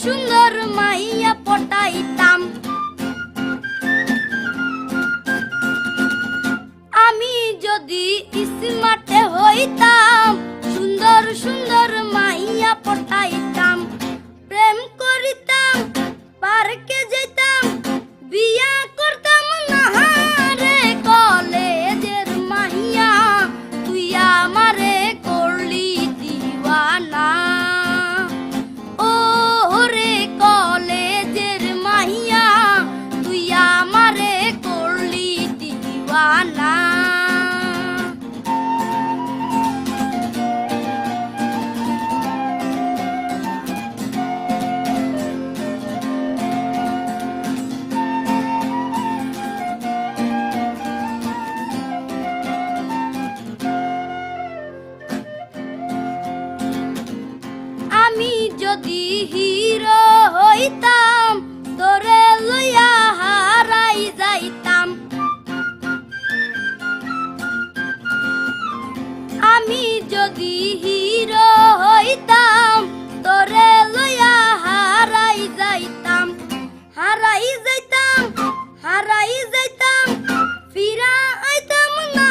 সুন্দর মাইয়া পটাইতাম। আমি যদি স্মার্টে হইতাম সুন্দর সুন্দর মাইয়া পটাইতাম। প্রেম করিতাম, পার্কে যেতাম, বিয়া করতাম না রে কলেজের মাইয়া তুই আমারে করলি দিওয়ানা। ও রে কলেজের মাইয়া তুই আমারে করলি দিওয়ানা। আমি যদি হিরো হইতাম তোরে লইয়া হারাই যাইতাম। আমি যদি হিরো হইতাম তোরে লইয়া হারাই যাইতাম। হারাই যাইতাম, হারাই যাইতাম, ফিরা আইতাম না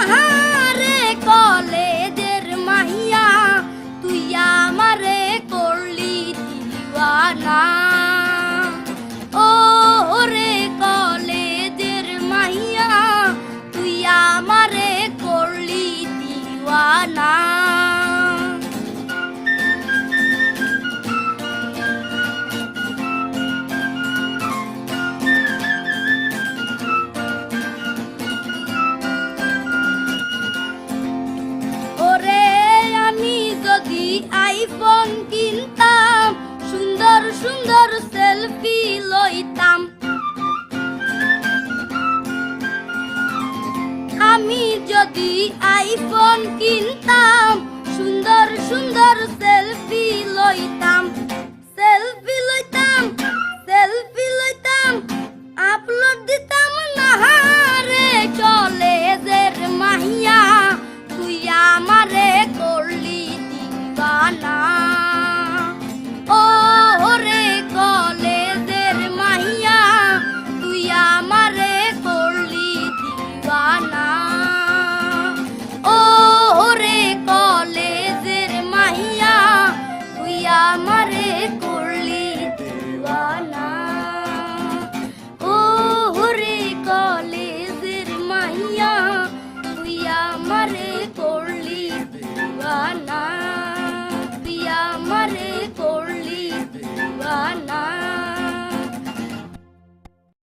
রে কলেজের মাইয়া তুই আমারে করলি দিওয়ানা। ও রে কলেজের মাইয়া তুই আমারে করলি দিওয়ানা। ওরে আমি যদি আইফোন কিনতাম সুন্দর সুন্দর সেলফি লইতাম। আমি যদি আইফোন কিনতাম সুন্দর সুন্দর সেলফি লইতাম।